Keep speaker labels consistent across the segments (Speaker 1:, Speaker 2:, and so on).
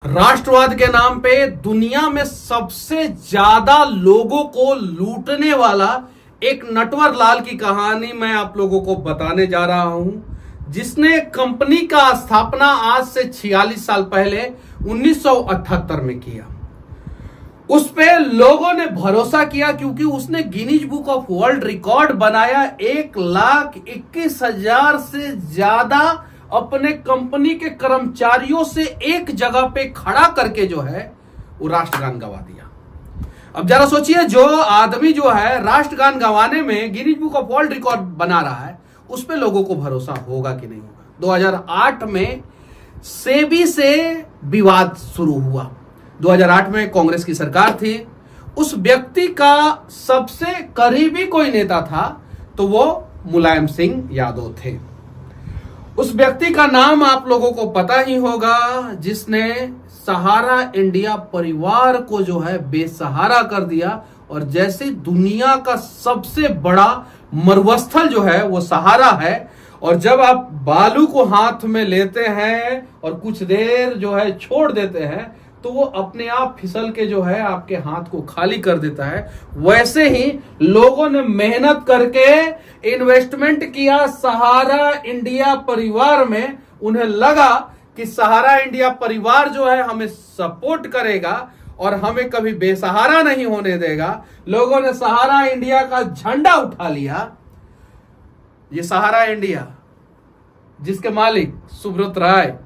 Speaker 1: राष्ट्रवाद के नाम पे दुनिया में सबसे ज्यादा लोगों को लूटने वाला एक नटवर लाल की कहानी मैं आप लोगों को बताने जा रहा हूं, जिसने कंपनी का स्थापना आज से 46 साल पहले 1978 में किया। उस पे लोगों ने भरोसा किया क्योंकि उसने Guinness book of world record बनाया। 1,21,000 से ज्यादा अपने कंपनी के कर्मचारियों से एक जगह पे खड़ा करके जो है वो राष्ट्रगान गवा दिया। अब जरा सोचिए, जो आदमी जो है राष्ट्रगान गवाने में Guinness book of world record बना रहा है, उस पे लोगों को भरोसा होगा कि नहीं होगा। 2008 में सेबी से विवाद शुरू हुआ। 2008 में कांग्रेस की सरकार थी। उस व्यक्ति का सबसे करीबी कोई नेता था तो वो मुलायम सिंह यादव थे। उस व्यक्ति का नाम आप लोगों को पता ही होगा, जिसने सहारा इंडिया परिवार को जो है बेसहारा कर दिया। और जैसे दुनिया का सबसे बड़ा मरुस्थल जो है वो सहारा है, और जब आप बालू को हाथ में लेते हैं और कुछ देर जो है छोड़ देते हैं तो वो अपने आप फिसल के जो है आपके हाथ को खाली कर देता है। वैसे ही लोगों ने मेहनत करके इन्वेस्टमेंट किया सहारा इंडिया परिवार में। उन्हें लगा कि सहारा इंडिया परिवार जो है हमें सपोर्ट करेगा और हमें कभी बेसहारा नहीं होने देगा। लोगों ने सहारा इंडिया का झंडा उठा लिया। ये सहारा इंडिया, जिसके मालिक सुब्रत राय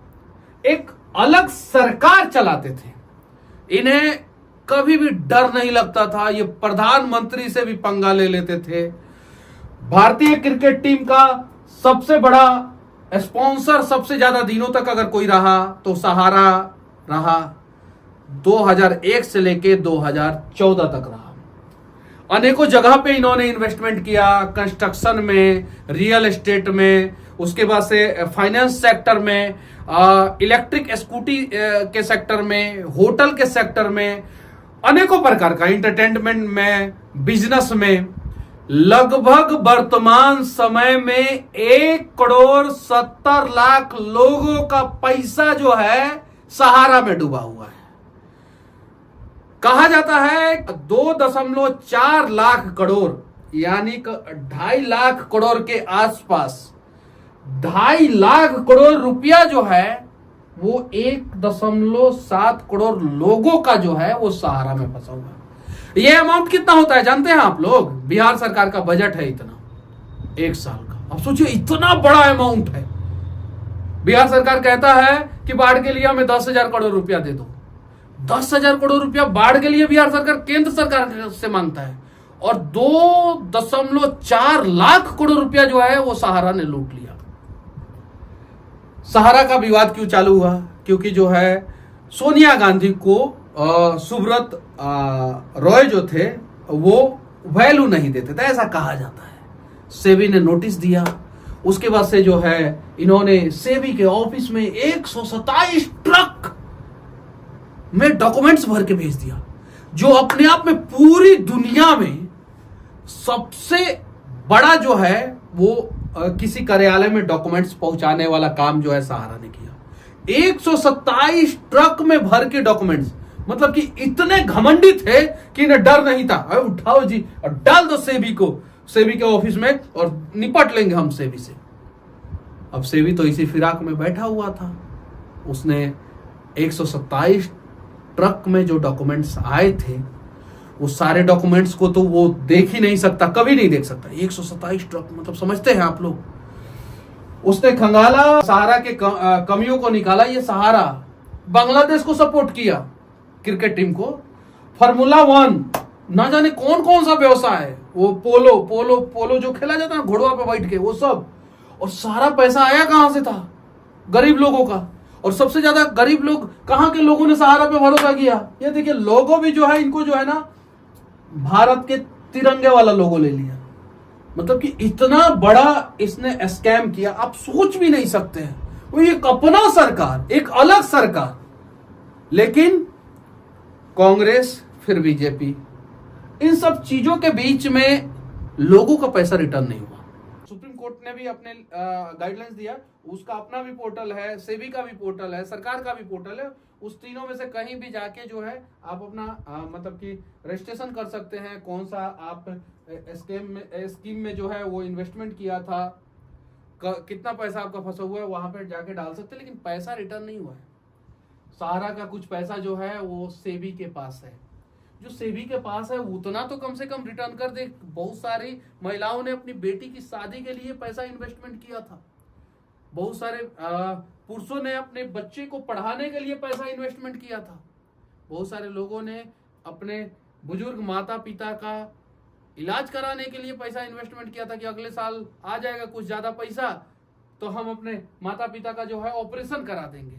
Speaker 1: एक अलग सरकार चलाते थे, इन्हें कभी भी डर नहीं लगता था। ये प्रधानमंत्री से भी पंगा ले लेते थे। भारतीय क्रिकेट टीम का सबसे बड़ा स्पॉन्सर सबसे ज्यादा दिनों तक अगर कोई रहा तो सहारा रहा। 2001 से लेके 2014 तक रहा। अनेकों जगह पे इन्होंने इन्वेस्टमेंट किया, कंस्ट्रक्शन में, रियल एस्टेट में, उसके बाद से फाइनेंस सेक्टर में, इलेक्ट्रिक स्कूटी के सेक्टर में, होटल के सेक्टर में, अनेकों प्रकार का एंटरटेनमेंट में, बिजनेस में। लगभग वर्तमान समय में 1,70,00,000 लोगों का पैसा जो है सहारा में डूबा हुआ है। कहा जाता है 2.4 लाख करोड़ यानी 2.5 लाख करोड़ के आसपास 2.5 लाख करोड़ रुपया जो है वो 1.7 करोड़ लोगों का जो है वो सहारा में फंसा हुआ है। ये अमाउंट कितना होता है जानते हैं आप लोग? बिहार सरकार का बजट है इतना, एक साल का। अब सोचिए, इतना बड़ा अमाउंट है। बिहार सरकार कहता है कि बाढ़ के लिए हमें 10,000 करोड़ रुपया दे दो। 10,000 करोड़ रुपया बाढ़ के लिए बिहार सरकार केंद्र सरकार से मांगता है, और 2.4 लाख करोड़ रुपया जो है वो सहारा ने लूट लिया। सहारा का विवाद क्यों चालू हुआ? क्योंकि जो है सोनिया गांधी को सुब्रत रॉय जो थे वो वैल्यू नहीं देते थे, ऐसा कहा जाता है। सेबी ने नोटिस दिया। उसके बाद से जो है इन्होंने सेबी के ऑफिस में 127 ट्रक में डॉक्यूमेंट्स भर के भेज दिया, जो अपने आप में पूरी दुनिया में सबसे बड़ा जो है वो किसी कार्यालय में डॉक्यूमेंट्स पहुंचाने वाला काम जो है सहारा ने किया। 127 ट्रक में भर के डॉक्यूमेंट्स, मतलब कि इतने घमंडी थे कि इन्हें डर नहीं था। उठाओ जी और डाल दो सेबी को, सेबी के ऑफिस में, और निपट लेंगे हम सेबी से। अब सेबी तो इसी फिराक में बैठा हुआ था। उसने 127 ट्रक में जो डॉक्यूमेंट्स आए थे वो सारे डॉक्यूमेंट्स को तो वो देख ही नहीं सकता, कभी नहीं देख सकता। 127 ट्रक, मतलब समझते हैं आप लोग। उसने खंगाला, सहारा के कमियों को निकाला। ये सहारा बांग्लादेश को सपोर्ट किया, क्रिकेट टीम को। फार्मूला 1, ना जाने कौन कौन सा व्यवसाय है, वो पोलो जो खेला जाता है घोड़वा पे बैठ के, वो सब। और सारा पैसा आया कहां से था? गरीब लोगों का। और सबसे ज्यादा गरीब लोग कहां के लोगों ने सहारा पे भरोसा किया? ये देखिए, लोगो भी जो है इनको जो है ना भारत के तिरंगे वाला लोगो ले लिया। मतलब कि इतना बड़ा इसने स्कैम किया, आप सोच भी नहीं सकते हैं। वो एक अपना सरकार, एक अलग सरकार, लेकिन कांग्रेस फिर बीजेपी, इन सब चीजों के बीच में लोगों का पैसा रिटर्न नहीं हुआ। सुप्रीम कोर्ट ने भी अपने गाइडलाइंस दिया, उसका अपना भी पोर्टल है, सेबी का भी पोर्टल है, सरकार का भी पोर्टल है। उस तीनों में से कहीं भी जाके जो है आप अपना मतलब कि रजिस्ट्रेशन कर सकते हैं, कौन सा आप स्कीम में जो है वो इन्वेस्टमेंट किया था, कितना पैसा आपका फंसा हुआ है, वहां पे जाके डाल सकते हैं। लेकिन पैसा रिटर्न नहीं हुआ है। सहारा का कुछ पैसा जो है वो सेबी के पास है। जो सेबी के पास है उतना तो कम से कम रिटर्न कर दे। बहुत सारी महिलाओं ने अपनी बेटी की शादी के लिए पैसा इन्वेस्टमेंट किया था, बहुत सारे पुरुषों ने अपने बच्चे को पढ़ाने के लिए पैसा इन्वेस्टमेंट किया था, बहुत सारे लोगों ने अपने बुजुर्ग माता पिता का इलाज कराने के लिए पैसा इन्वेस्टमेंट किया था कि अगले साल आ जाएगा कुछ ज्यादा पैसा तो हम अपने माता पिता का जो है ऑपरेशन करा देंगे।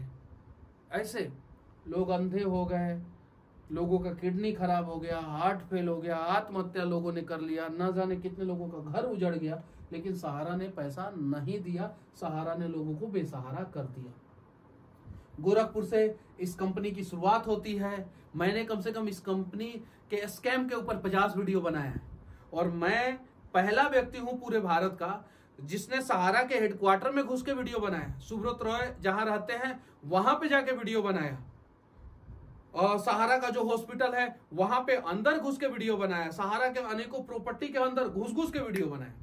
Speaker 1: ऐसे लोग अंधे हो गए, लोगों का किडनी खराब हो गया, हार्ट फेल हो गया, आत्महत्या लोगों ने कर लिया, न जाने कितने लोगों का घर उजड़ गया। लेकिन सहारा ने पैसा नहीं दिया, सहारा ने लोगों को बेसहारा कर दिया। गोरखपुर से इस कंपनी की शुरुआत होती है। मैंने कम से कम इस कंपनी के स्कैम के ऊपर 50 वीडियो बनाया है और मैं पहला व्यक्ति हूं पूरे भारत का जिसने सहारा के हेडक्वार्टर में घुस के वीडियो बनाया। सुब्रत रॉय जहां रहते हैं वहां पे जाके वीडियो बनाया, और सहारा का जो हॉस्पिटल है वहां पे अंदर घुस के वीडियो बनाया, सहारा के अनेकों प्रॉपर्टी के अंदर घुस के वीडियो बनाया।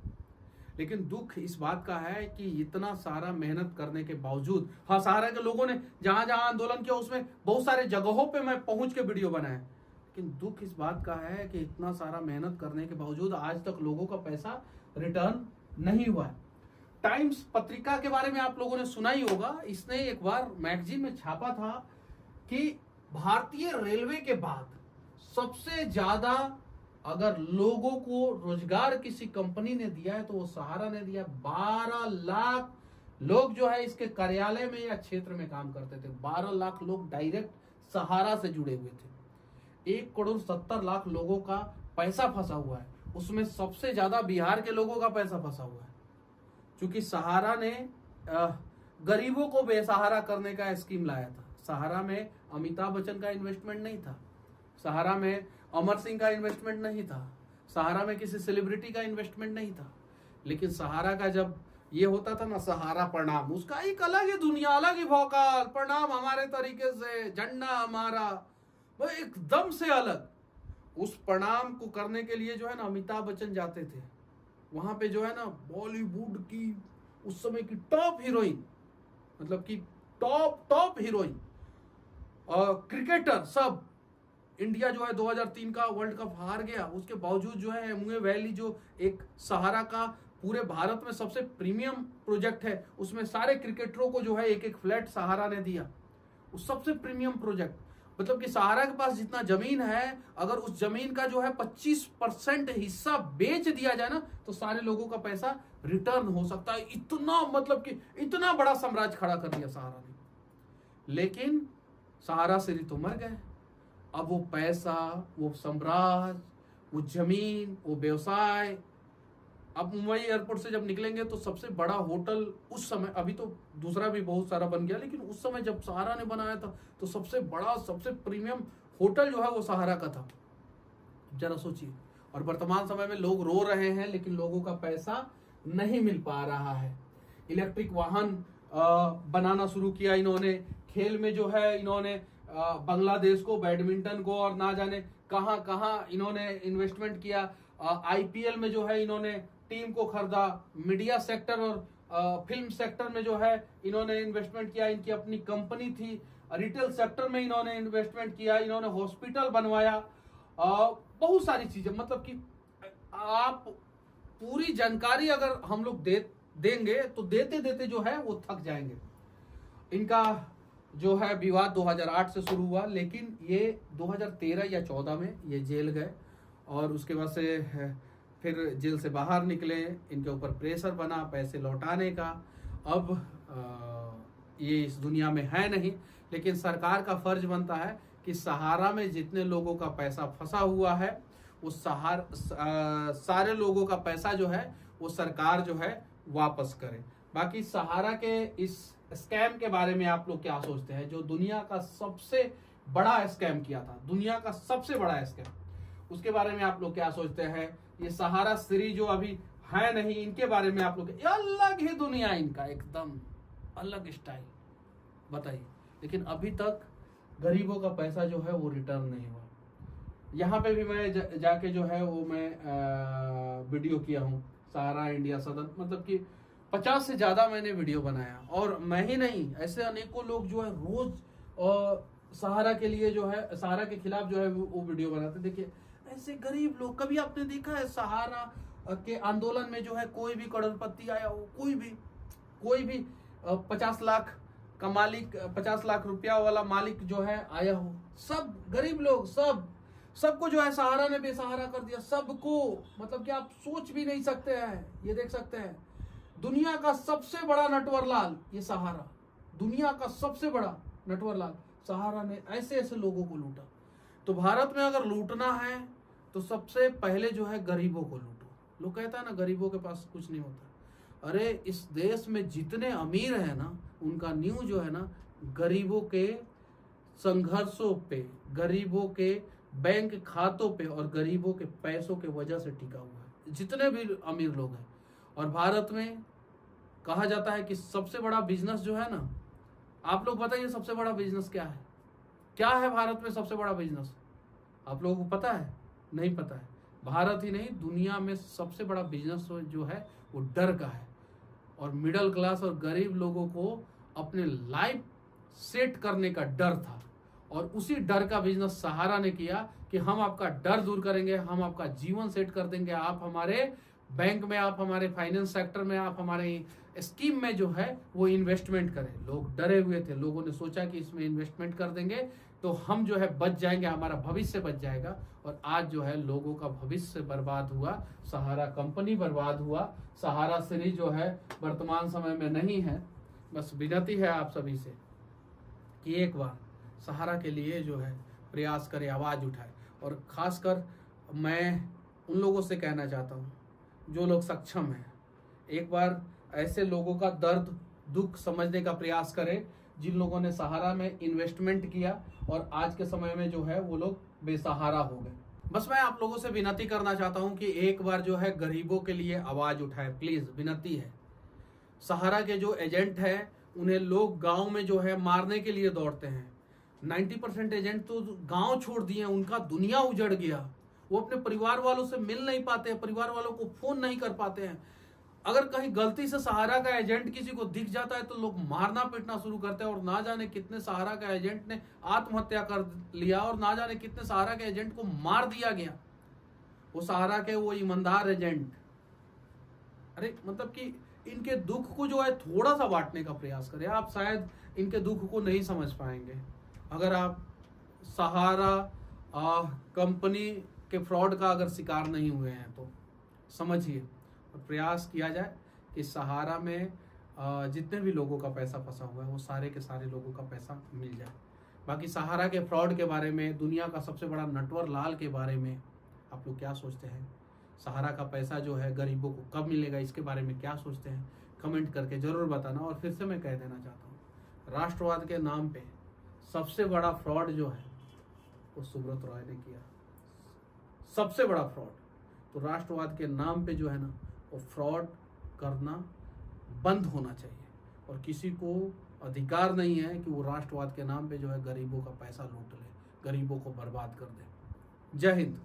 Speaker 1: लेकिन दुख इस बात का है कि इतना सारा मेहनत करने के बावजूद, हाँ सहारा के लोगों ने जहां जहां आंदोलन किया उसमें बहुत सारे जगहों पे मैं पहुंच के वीडियो बनाया, लेकिन दुख इस बात का है कि इतना सारा मेहनत करने के बावजूद आज तक लोगों का पैसा रिटर्न नहीं हुआ है। टाइम्स पत्रिका के बारे में आप लोगों ने सुना ही होगा। इसने एक बार मैगजीन में छापा था कि भारतीय रेलवे के बाद सबसे ज्यादा अगर लोगों को रोजगार किसी कंपनी ने दिया है तो वो सहारा ने दिया। 12 लाख लोग जो है इसके कार्यालय में या क्षेत्र में काम करते थे। 12 लाख लोग डायरेक्ट सहारा से जुड़े हुए थे। 1,70,00,000 लोगों का पैसा फंसा हुआ है, उसमें सबसे ज्यादा बिहार के लोगों का पैसा फंसा हुआ है। क्योंकि सहारा ने गरीबों को बेसहारा करने का स्कीम लाया था। सहारा में अमिताभ बच्चन का इन्वेस्टमेंट नहीं था, सहारा में अमर सिंह का इन्वेस्टमेंट नहीं था, सहारा में किसी सेलिब्रिटी का इन्वेस्टमेंट नहीं था। लेकिन सहारा का जब ये होता था ना, सहारा प्रणाम, उसका एक अलग ही दुनिया, अलग ही भौकाल, प्रणाम हमारे तरीके से, झंडा हमारा, वो एकदम से अलग। उस प्रणाम को करने के लिए जो है ना अमिताभ बच्चन जाते थे वहां पे, जो है ना बॉलीवुड की उस समय की टॉप हीरोइन, मतलब कि टॉप हीरोइन और क्रिकेटर सब। इंडिया जो है 2003 का वर्ल्ड कप हार गया, उसके बावजूद जो है एमवे वैली जो एक सहारा का पूरे भारत में सबसे प्रीमियम प्रोजेक्ट है, उसमें सारे क्रिकेटरों को जो है एक एक फ्लैट सहारा ने दिया। उस सबसे प्रीमियम प्रोजेक्ट, मतलब कि सहारा के पास जितना जमीन है, अगर उस जमीन का जो है 25% हिस्सा बेच दिया जाए ना तो सारे लोगों का पैसा रिटर्न हो सकता है। इतना, मतलब कि इतना बड़ा साम्राज्य खड़ा कर दिया सहारा ने। लेकिन सहारा से तो मर गए। अब वो पैसा, वो साम्राज्य, वो जमीन, वो व्यवसाय, अब मुंबई एयरपोर्ट से जब निकलेंगे तो सबसे बड़ा होटल उस समय, अभी तो दूसरा भी बहुत सारा बन गया, लेकिन उस समय जब सहारा ने बनाया था तो सबसे बड़ा, सबसे प्रीमियम होटल जो है वो सहारा का था। जरा सोचिए। और वर्तमान समय में लोग रो रहे हैं लेकिन लोगों का पैसा नहीं मिल पा रहा है। इलेक्ट्रिक वाहन बनाना शुरू किया इन्होंने, खेल में जो है इन्होंने बांग्लादेश को, बैडमिंटन को और ना जाने कहां कहां इन्होंने इन्वेस्टमेंट किया। आईपीएल में जो है इन्होंने टीम को खरीदा। मीडिया सेक्टर और फिल्म सेक्टर में जो है इन्होंने इन्वेस्टमेंट किया, इनकी अपनी कंपनी थी। रिटेल सेक्टर में इन्होंने इन्वेस्टमेंट किया, इन्होंने हॉस्पिटल बनवाया, बहुत सारी चीजें। मतलब कि आप पूरी जानकारी अगर हम लोग देंगे तो देते देते जो है वो थक जाएंगे। इनका जो है विवाद 2008 से शुरू हुआ, लेकिन ये 2013 या 14 में ये जेल गए और उसके बाद से फिर जेल से बाहर निकले। इनके ऊपर प्रेशर बना पैसे लौटाने का। अब ये इस दुनिया में है नहीं, लेकिन सरकार का फर्ज बनता है कि सहारा में जितने लोगों का पैसा फंसा हुआ है वो सारे लोगों का पैसा जो है वो सरकार जो है वापस करे। बाकी सहारा के इस स्कैम के बारे में आप लोग क्या सोचते हैं? जो दुनिया का सबसे बड़ा स्कैम किया था, दुनिया का सबसे बड़ा स्कैम, उसके बारे में आप लोग क्या सोचते हैं? ये सहारा श्री जो अभी है नहीं, इनके बारे में आप लोग अलग ही दुनिया, इनका एकदम अलग स्टाइल, बताइए। लेकिन अभी तक गरीबों का पैसा जो है वो रिटर्न नहीं हुआ। यहाँ पे भी मैं जाके जो है वो मैं वीडियो किया हूँ, सहारा इंडिया सदन, मतलब कि 50 से ज्यादा मैंने वीडियो बनाया। और मैं ही नहीं, ऐसे अनेकों लोग जो है रोज सहारा के लिए जो है, सहारा के खिलाफ जो है वो वीडियो बनाते। देखिए ऐसे गरीब लोग, कभी आपने देखा है सहारा के आंदोलन में जो है कोई भी करोड़पति आया हो, कोई भी 50 लाख का मालिक, 50 लाख रुपया वाला मालिक जो है आया हो? सब गरीब लोग, सबको जो है सहारा ने बेसहारा कर दिया, सबको। मतलब कि आप सोच भी नहीं सकते हैं। ये देख सकते हैं, दुनिया का सबसे बड़ा नटवरलाल ये सहारा, दुनिया का सबसे बड़ा नटवरलाल सहारा ने ऐसे ऐसे लोगों को लूटा। तो भारत में अगर लूटना है तो सबसे पहले जो है गरीबों को लूटो। लोग कहता है ना गरीबों के पास कुछ नहीं होता। अरे इस देश में जितने अमीर हैं ना, उनका न्यू जो है ना गरीबों के संघर्षों पे, गरीबों के बैंक खातों पे और गरीबों के पैसों के वजह से टिका हुआ है, जितने भी अमीर लोग हैं। और भारत में कहा जाता है कि सबसे बड़ा बिजनेस जो है ना, आप लोग बताइए सबसे बड़ा बिजनेस क्या है? क्या है भारत में सबसे बड़ा बिजनेस? आप लोगों को पता है? नहीं पता है। भारत ही नहीं, दुनिया में सबसे बड़ा बिजनेस जो है वो डर का है। और मिडिल क्लास और गरीब लोगों को अपने लाइफ सेट करने का डर था, और उसी डर का बिजनेस सहारा ने किया कि हम आपका डर दूर करेंगे, हम आपका जीवन सेट कर देंगे, आप हमारे बैंक में, आप हमारे फाइनेंस सेक्टर में, आप हमारे स्कीम में जो है वो इन्वेस्टमेंट करें। लोग डरे हुए थे, लोगों ने सोचा कि इसमें इन्वेस्टमेंट कर देंगे तो हम जो है बच जाएंगे, हमारा भविष्य बच जाएगा। और आज जो है लोगों का भविष्य बर्बाद हुआ, सहारा कंपनी बर्बाद हुआ, सहारा श्री जो है वर्तमान समय में नहीं है। बस विनती है आप सभी से कि एक बार सहारा के लिए जो है प्रयास करें, आवाज उठाए। और खासकर मैं उन लोगों से कहना चाहता हूँ जो लोग सक्षम हैं, एक बार ऐसे लोगों का दर्द दुख समझने का प्रयास करें जिन लोगों ने सहारा में इन्वेस्टमेंट किया और आज के समय में जो है वो लोग बेसहारा हो गए। बस मैं आप लोगों से विनती करना चाहता हूं कि एक बार जो है गरीबों के लिए आवाज उठाए, प्लीज, विनती है। सहारा के जो एजेंट है उन्हें लोग गांव में जो है मारने के लिए दौड़ते हैं। 90% एजेंट तो गांव छोड़ दिए, उनका दुनिया उजड़ गया। वो अपने परिवार वालों से मिल नहीं पाते हैं, परिवार वालों को फोन नहीं कर पाते हैं। अगर कहीं गलती से सहारा का एजेंट किसी को दिख जाता है तो लोग मारना पीटना शुरू करते हैं। और ना जाने कितने सहारा का एजेंट ने आत्महत्या कर लिया, और ना जाने कितने सहारा के एजेंट को मार दिया गया। वो सहारा के वो ईमानदार एजेंट, अरे मतलब कि इनके दुख को जो है थोड़ा सा बांटने का प्रयास करें। आप शायद इनके दुख को नहीं समझ पाएंगे। अगर आप सहारा कंपनी के फ्रॉड का अगर शिकार नहीं हुए हैं तो समझिए, और प्रयास किया जाए कि सहारा में जितने भी लोगों का पैसा फंसा हुआ है वो सारे के सारे लोगों का पैसा मिल जाए। बाकी सहारा के फ्रॉड के बारे में, दुनिया का सबसे बड़ा नटवर लाल के बारे में आप लोग क्या सोचते हैं? सहारा का पैसा जो है गरीबों को कब मिलेगा, इसके बारे में क्या सोचते हैं? कमेंट करके जरूर बताना। और फिर से मैं कह देना चाहता हूँ, राष्ट्रवाद के नाम पे सबसे बड़ा फ्रॉड जो है वो सुब्रत रॉय ने किया, सबसे बड़ा फ्रॉड। तो राष्ट्रवाद के नाम पे जो है ना वो फ्रॉड करना बंद होना चाहिए, और किसी को अधिकार नहीं है कि वो राष्ट्रवाद के नाम पे जो है गरीबों का पैसा लूट ले, गरीबों को बर्बाद कर दे। जय हिंद।